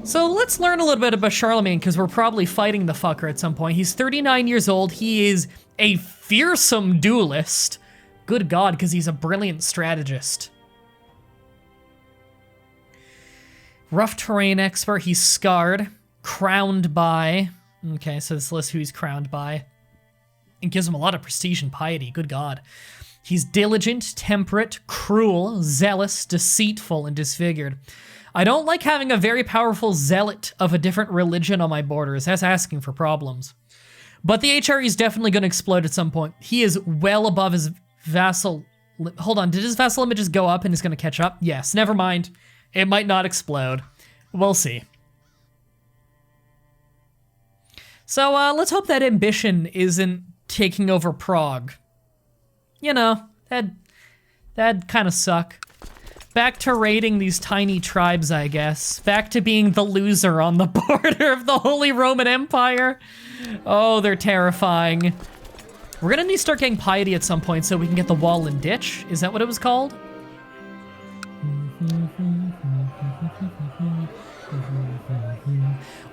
So let's learn a little bit about Charlemagne, because we're probably fighting the fucker at some point. He's 39 years old. He is a fearsome duelist. Good God, because he's a brilliant strategist. Rough terrain expert. He's scarred. Crowned by. Okay, so this lists who he's crowned by. It gives him a lot of prestige and piety. Good God. He's diligent, temperate, cruel, zealous, deceitful, and disfigured. I don't like having a very powerful zealot of a different religion on my borders. That's asking for problems. But the HRE is definitely going to explode at some point. He is well above his vassal... Hold on, did his vassal images go up and he's going to catch up? Yes, never mind. It might not explode. We'll see. So let's hope that ambition isn't taking over Prague. You know, that'd kind of suck. Back to raiding these tiny tribes, I guess. Back to being the loser on the border of the Holy Roman Empire. Oh, they're terrifying. We're gonna need to start getting piety at some point so we can get the wall and ditch. Is that what it was called?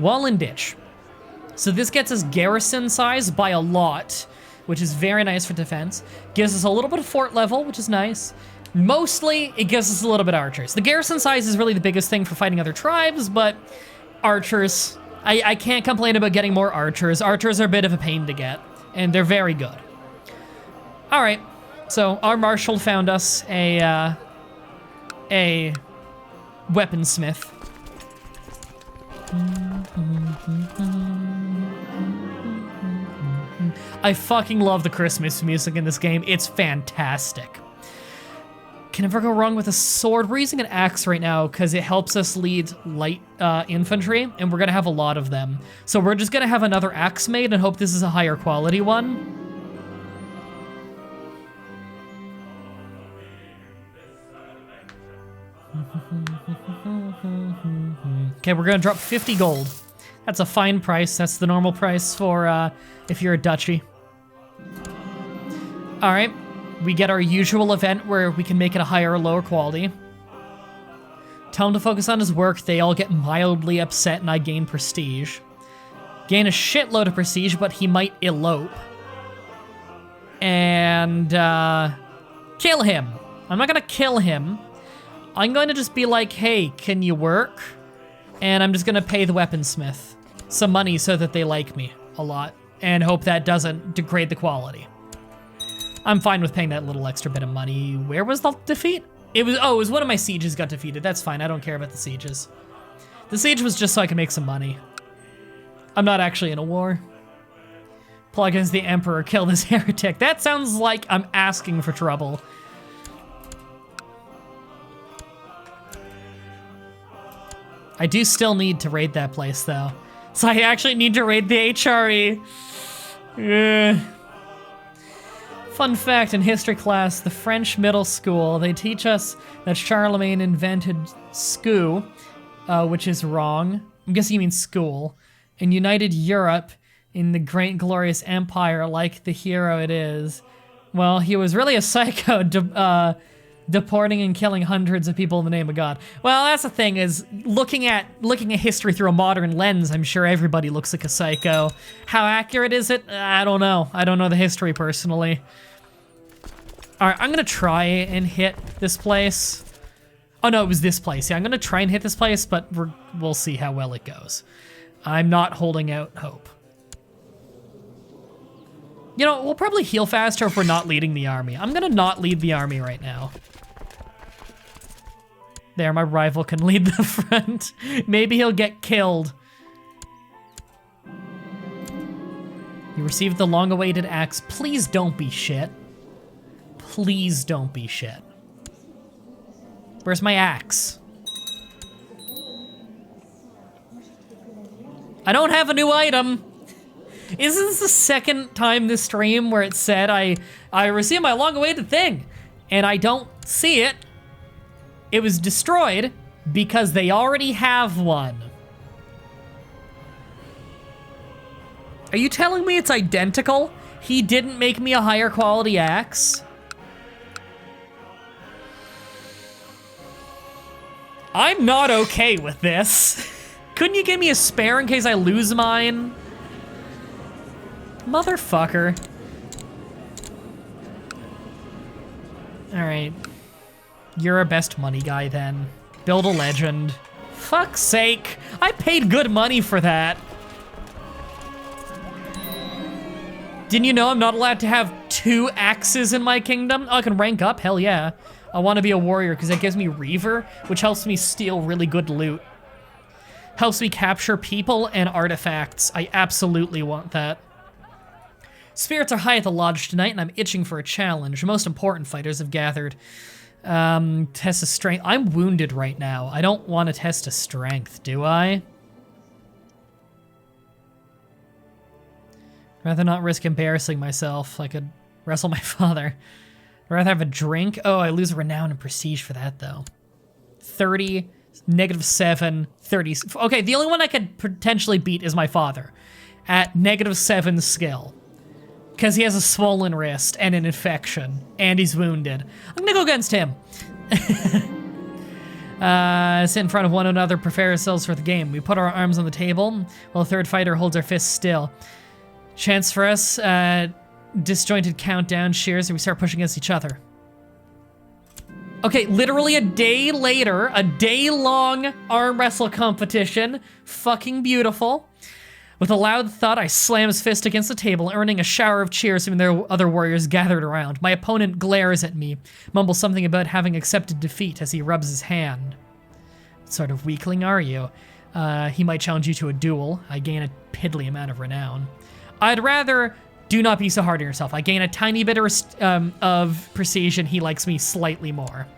Wall and ditch. So this gets us garrison size by a lot, which is very nice for defense. Gives us a little bit of fort level, which is nice. Mostly, it gives us a little bit of archers. The garrison size is really the biggest thing for fighting other tribes, but archers, I can't complain about getting more archers. Archers are a bit of a pain to get, and they're very good. All right, so our marshal found us a weaponsmith. I fucking love the Christmas music in this game. It's fantastic. Can never go wrong with a sword. We're using an axe right now because it helps us lead light infantry, and we're gonna have a lot of them. So we're just gonna have another axe made and hope this is a higher quality one. Okay, we're gonna drop 50 gold. That's a fine price. That's the normal price for if you're a duchy. All right. We get our usual event where we can make it a higher or lower quality. Tell him to focus on his work. They all get mildly upset and I gain prestige. Gain a shitload of prestige, but he might elope. And kill him. I'm not gonna kill him. I'm going to just be like, hey, can you work? And I'm just gonna pay the weaponsmith some money so that they like me a lot and hope that doesn't degrade the quality. I'm fine with paying that little extra bit of money. Where was the defeat? It was one of my sieges got defeated. That's fine, I don't care about the sieges. The siege was just so I could make some money. I'm not actually in a war. Plug as the emperor, kill this heretic. That sounds like I'm asking for trouble. I do still need to raid that place though. So I actually need to raid the HRE. Fun fact in history class, the French middle school, they teach us that Charlemagne invented SCU, which is wrong. I'm guessing you mean school, and united Europe in the great glorious empire like the hero it is. Well, he was really a psycho, deporting and killing hundreds of people in the name of God. Well, that's the thing, is looking at history through a modern lens, I'm sure everybody looks like a psycho. How accurate is it? I don't know. I don't know the history personally. All right, I'm gonna try and hit this place. Oh no, it was this place. Yeah, I'm gonna try and hit this place, but we'll see how well it goes. I'm not holding out hope. You know, we'll probably heal faster if we're not leading the army. I'm gonna not lead the army right now. There, my rival can lead the front. Maybe he'll get killed. You received the long-awaited axe. Please don't be shit. Please don't be shit. Where's my axe? I don't have a new item. Isn't this the second time this stream where it said I received my long-awaited thing and I don't see it? It was destroyed because they already have one. Are you telling me it's identical? He didn't make me a higher quality axe? I'm not okay with this. Couldn't you give me a spare in case I lose mine? Motherfucker. Alright. You're our best money guy then. Build a legend. Fuck's sake. I paid good money for that. Didn't you know I'm not allowed to have 2 axes in my kingdom? Oh, I can rank up? Hell yeah. I want to be a warrior because that gives me Reaver, which helps me steal really good loot. Helps me capture people and artifacts. I absolutely want that. Spirits are high at the lodge tonight, and I'm itching for a challenge. The most important fighters have gathered. Test a strength. I'm wounded right now. I don't want to test a strength, do I? Rather not risk embarrassing myself. I could wrestle my father. I'd rather have a drink. Oh, I lose renown and prestige for that, though. 30, -7, 30. Okay, the only one I could potentially beat is my father at -7 skill. Because he has a swollen wrist and an infection, and he's wounded. I'm gonna go against him. Sit in front of one another, prepare ourselves for the game. We put our arms on the table while the third fighter holds our fists still. Chance for us, disjointed countdown, shears, and we start pushing against each other. Okay, literally a day later, a day-long arm wrestle competition. Fucking beautiful. With a loud thud, I slam his fist against the table, earning a shower of cheers from the other warriors gathered around. My opponent glares at me, mumbles something about having accepted defeat as he rubs his hand. What sort of weakling are you? He might challenge you to a duel. I gain a piddly amount of renown. I'd rather do not be so hard on yourself. I gain a tiny bit of prestige, and he likes me slightly more.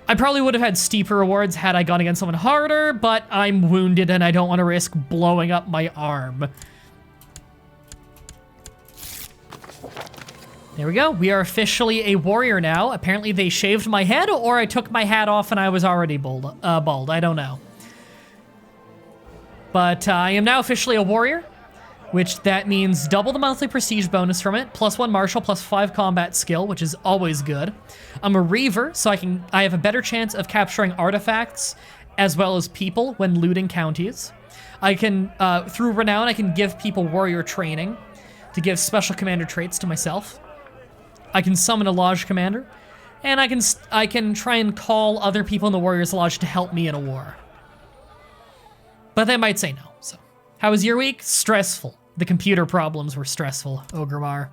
I probably would have had steeper rewards had I gone against someone harder, but I'm wounded and I don't want to risk blowing up my arm. There we go. We are officially a warrior now. Apparently they shaved my head, or I took my hat off and I was already bald. I don't know. But I am now officially a warrior, which that means double the monthly prestige bonus from it, +1 martial, +5 combat skill, which is always good. I'm a Reaver, so I have a better chance of capturing artifacts as well as people when looting counties. I can, through renown, I can give people warrior training to give special commander traits to myself. I can summon a lodge commander, and I can try and call other people in the warrior's lodge to help me in a war. But they might say no, so. How was your week? Stressful. The computer problems were stressful, Ogremar.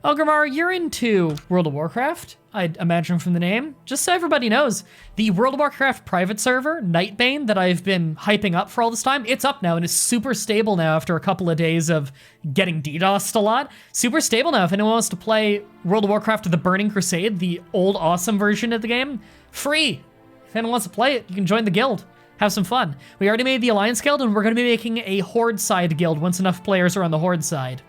Ogremar, you're into World of Warcraft, I'd imagine from the name. Just so everybody knows, the World of Warcraft private server, Nightbane, that I've been hyping up for all this time, it's up now and is super stable now after a couple of days of getting DDoSed a lot. Super stable now. If anyone wants to play World of Warcraft The Burning Crusade, the old awesome version of the game, free. If anyone wants to play it, you can join the guild. Have some fun. We already made the Alliance Guild, and we're going to be making a Horde side guild once enough players are on the Horde side.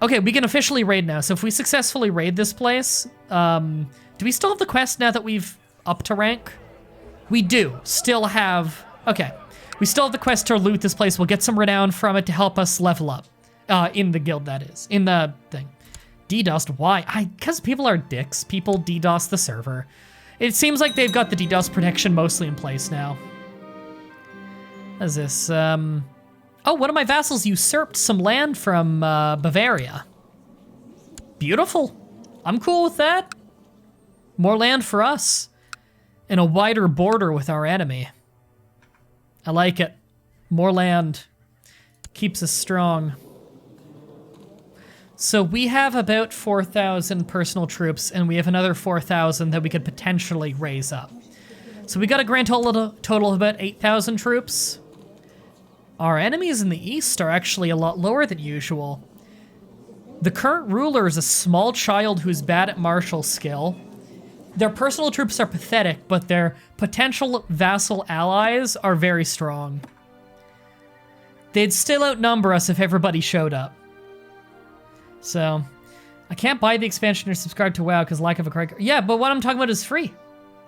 Okay, we can officially raid now. So if we successfully raid this place, do we still have the quest now that we've up to rank? We do still have, okay. We still have the quest to loot this place. We'll get some renown from it to help us level up. In the guild, that is. In the thing. DDoSed, why? Because people are dicks. People DDoS the server. It seems like they've got the DDoS protection mostly in place now. What is this? Oh, one of my vassals usurped some land from Bavaria. Beautiful. I'm cool with that. More land for us. And a wider border with our enemy. I like it. More land. Keeps us strong. So we have about 4,000 personal troops, and we have another 4,000 that we could potentially raise up. So we got a grand total of about 8,000 troops. Our enemies in the east are actually a lot lower than usual. The current ruler is a small child who's bad at martial skill. Their personal troops are pathetic, but their potential vassal allies are very strong. They'd still outnumber us if everybody showed up. So, I can't buy the expansion or subscribe to WoW because lack of a correct... Yeah, but what I'm talking about is free.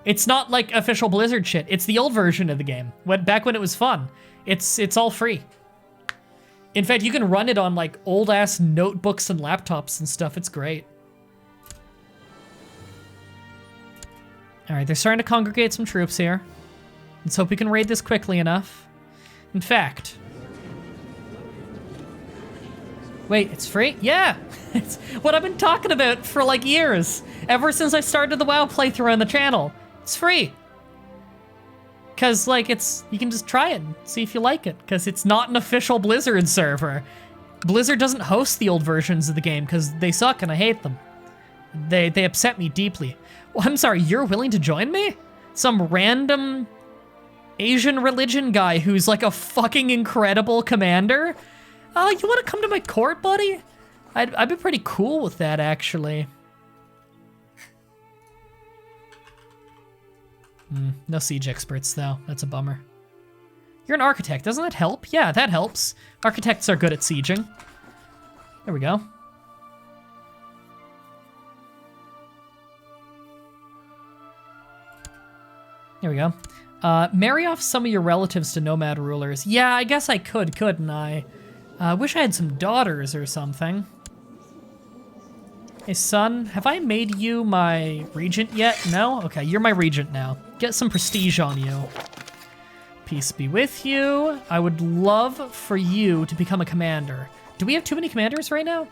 It's not like official Blizzard shit. It's the old version of the game. Back when it was fun. It's all free. In fact, you can run it on like old-ass notebooks and laptops and stuff. It's great. All right, they're starting to congregate some troops here. Let's hope we can raid this quickly enough. In fact... Wait, it's free? Yeah! It's what I've been talking about for like years. Ever since I started the WoW playthrough on the channel. It's free. Cause like you can just try it and see if you like it. Cause it's not an official Blizzard server. Blizzard doesn't host the old versions of the game because they suck and I hate them. They upset me deeply. Well, I'm sorry, you're willing to join me? Some random Asian religion guy who's like a fucking incredible commander? Oh, you want to come to my court, buddy? I'd be pretty cool with that, actually. No siege experts, though. That's a bummer. You're an architect. Doesn't that help? Yeah, that helps. Architects are good at sieging. There we go. There we go. Marry off some of your relatives to nomad rulers. Yeah, I guess I could, couldn't I? Wish I had some daughters or something. Hey, son, have I made you my regent yet? No? Okay, you're my regent now. Get some prestige on you. Peace be with you. I would love for you to become a commander. Do we have too many commanders right now?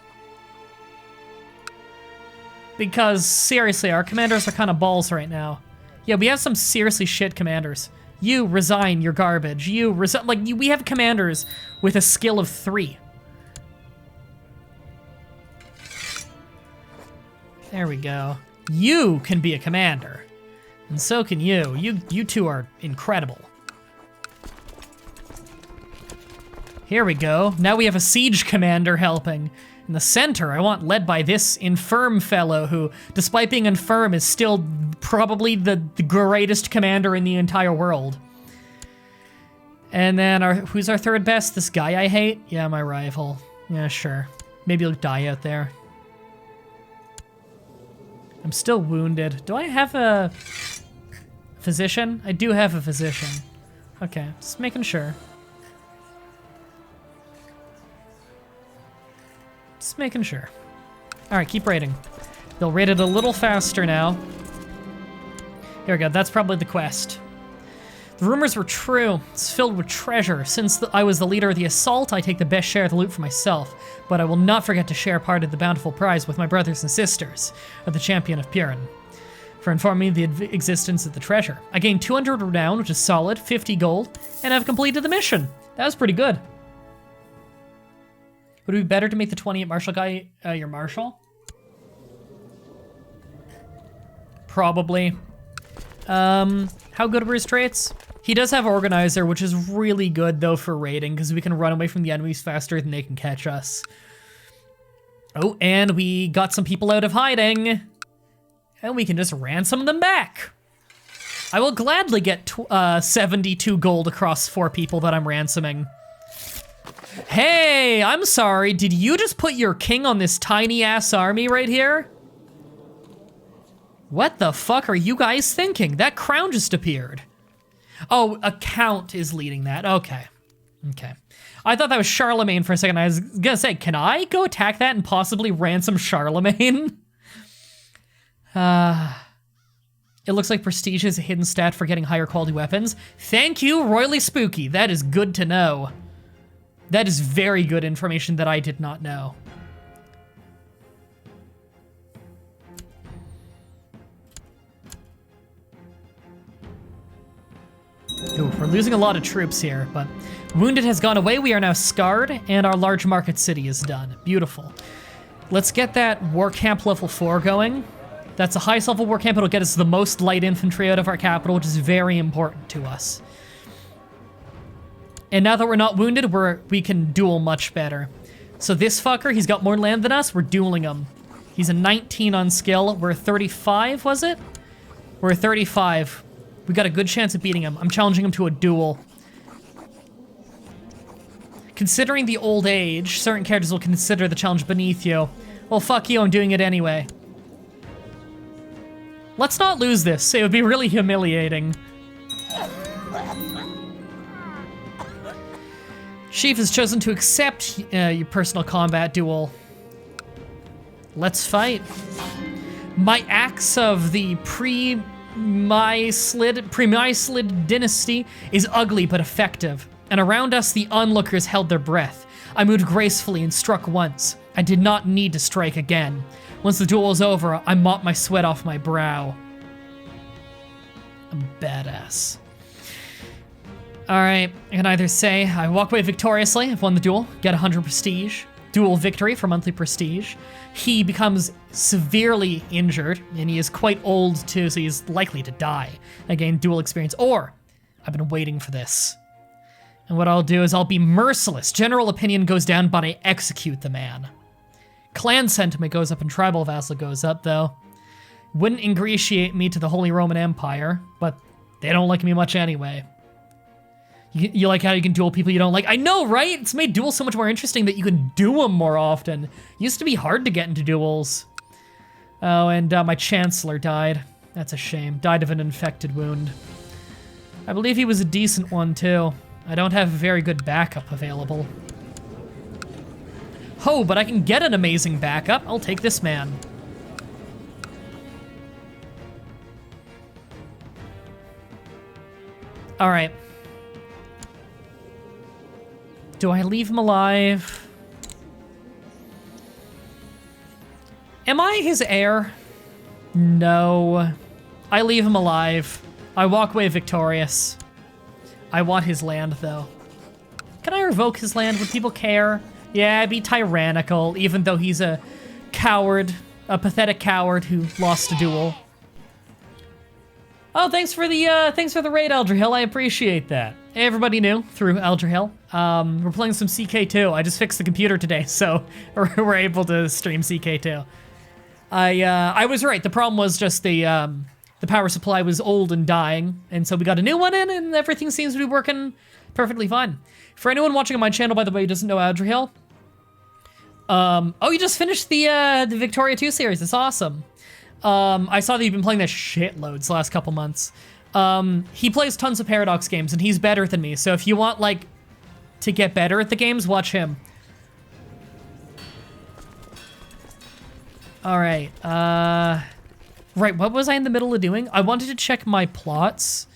Because, seriously, our commanders are kind of balls right now. Yeah, we have some seriously shit commanders. You resign, you're garbage. You resign, like, we have commanders with a skill of 3. There we go. You can be a commander. And so can you. You two are incredible. Here we go. Now we have a siege commander helping. In the center, I want led by this infirm fellow who, despite being infirm, is still probably the greatest commander in the entire world. And then who's our third best? This guy I hate? Yeah, my rival. Yeah, sure. Maybe he'll die out there. I'm still wounded. Do I have a physician? I do have a physician. Okay, just making sure. Just making sure. All right, keep raiding. They'll raid it a little faster now. Here we go, that's probably the quest. The rumors were true. It's filled with treasure. Since I was the leader of the assault, I take the best share of the loot for myself, but I will not forget to share part of the bountiful prize with my brothers and sisters of the Champion of Purin for informing me of the existence of the treasure. I gained 200 renown, which is solid, 50 gold, and I've completed the mission. That was pretty good. Would it be better to make the 28 martial guy your marshal? Probably. How good were his traits? He does have Organizer, which is really good, though, for raiding, because we can run away from the enemies faster than they can catch us. Oh, and we got some people out of hiding. And we can just ransom them back. I will gladly get 72 gold across 4 people that I'm ransoming. Hey, I'm sorry, did you just put your king on this tiny-ass army right here? What the fuck are you guys thinking? That crown just appeared. Oh, a count is leading that. Okay. Okay. I thought that was Charlemagne for a second. I was gonna say, can I go attack that and possibly ransom Charlemagne? It looks like prestige is a hidden stat for getting higher quality weapons. Thank you, Royally Spooky. That is good to know. That is very good information that I did not know. Ooh, we're losing a lot of troops here, but wounded has gone away. We are now scarred, and our large market city is done. Beautiful. Let's get that war camp level 4 going. That's the highest level war camp. It'll get us the most light infantry out of our capital, which is very important to us. And now that we're not wounded, we can duel much better. So this fucker, he's got more land than us. We're dueling him. He's a 19 on skill. We're 35, was it? We're 35. We got a good chance of beating him. I'm challenging him to a duel. Considering the old age, certain characters will consider the challenge beneath you. Well, fuck you, I'm doing it anyway. Let's not lose this. It would be really humiliating. Sheaf has chosen to accept your personal combat duel. Let's fight. My axe of the pre-Myslid dynasty is ugly but effective, and around us the onlookers held their breath. I moved gracefully and struck once. I did not need to strike again. Once the duel was over, I mopped my sweat off my brow. I'm badass. All right, I can either say I walk away victoriously, I've won the duel, get 100 prestige, duel victory for monthly prestige. He becomes severely injured, and he is quite old too, so he's likely to die. I gain duel experience, or I've been waiting for this. And what I'll do is I'll be merciless. General opinion goes down, but I execute the man. Clan sentiment goes up and tribal vassal goes up, though. Wouldn't ingratiate me to the Holy Roman Empire, but they don't like me much anyway. You like how you can duel people you don't like? I know, right? It's made duels so much more interesting that you can do them more often. Used to be hard to get into duels. Oh, and my Chancellor died. That's a shame. Died of an infected wound. I believe he was a decent one, too. I don't have a very good backup available. Oh, but I can get an amazing backup. I'll take this man. All right. Do I leave him alive? Am I his heir? No. I leave him alive. I walk away victorious. I want his land, though. Can I revoke his land? Would people care? Yeah, I'd be tyrannical, even though he's a coward, a pathetic coward who lost a duel. Oh, thanks for the raid, Eldrihill. I appreciate that. Everybody new through Eldrihill. We're playing some CK2. I just fixed the computer today, so we're able to stream CK2. I was right. The problem was just the power supply was old and dying, and so we got a new one in, and everything seems to be working perfectly fine. For anyone watching on my channel, by the way, who doesn't know Eldrihill, oh, you just finished the Victoria 2 series. That's awesome. I saw that you've been playing that shitloads the last couple months. He plays tons of Paradox games, and he's better than me, so if you want, like, to get better at the games, watch him. Alright, right, what was I in the middle of doing? I wanted to check my plots.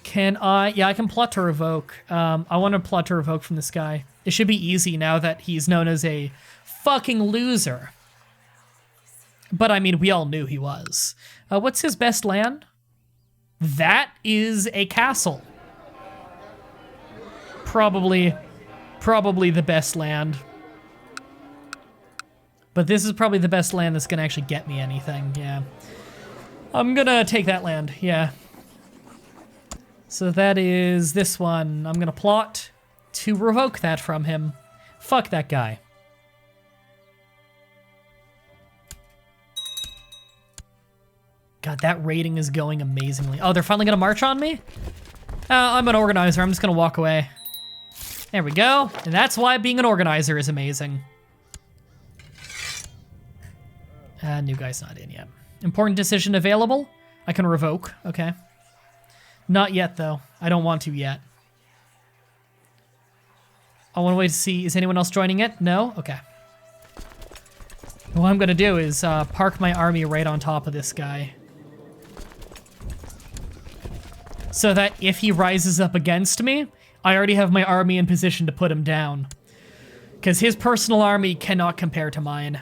Can I? Yeah, I can plot to revoke. I want to plot to revoke from this guy. It should be easy now that he's known as a fucking loser. But, I mean, we all knew he was. What's his best land? That is a castle. Probably the best land. But this is probably the best land that's gonna actually get me anything, yeah. I'm gonna take that land, yeah. So that is this one. I'm gonna plot to revoke that from him. Fuck that guy. God, that rating is going amazingly. Oh, they're finally gonna march on me? I'm an organizer, I'm just gonna walk away. There we go, and that's why being an organizer is amazing. New guy's not in yet. Important decision available? I can revoke, okay. Not yet, though. I don't want to yet. I want to wait to see, is anyone else joining it? No? Okay. What I'm gonna do is park my army right on top of this guy. So that if he rises up against me, I already have my army in position to put him down. Because his personal army cannot compare to mine.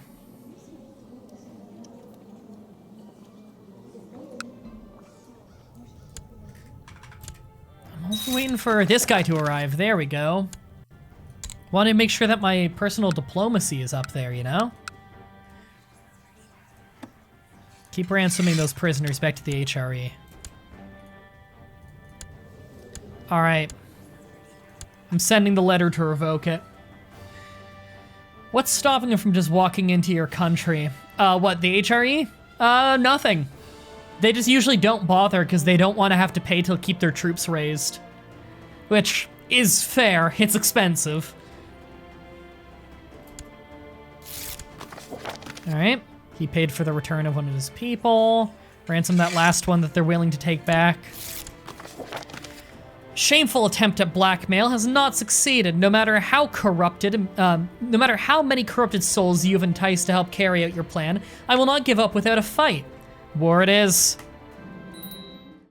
I'm also waiting for this guy to arrive. There we go. Want to make sure that my personal diplomacy is up there, you know? Keep ransoming those prisoners back to the HRE. Alright. I'm sending the letter to revoke it. What's stopping him from just walking into your country? What, the HRE? Nothing. They just usually don't bother because they don't want to have to pay to keep their troops raised. Which is fair, it's expensive. Alright, he paid for the return of one of his people. Ransom that last one that they're willing to take back. Shameful attempt at blackmail has not succeeded, no matter how corrupted, no matter how many corrupted souls you've enticed to help carry out your plan. I will not give up without a fight. War it is.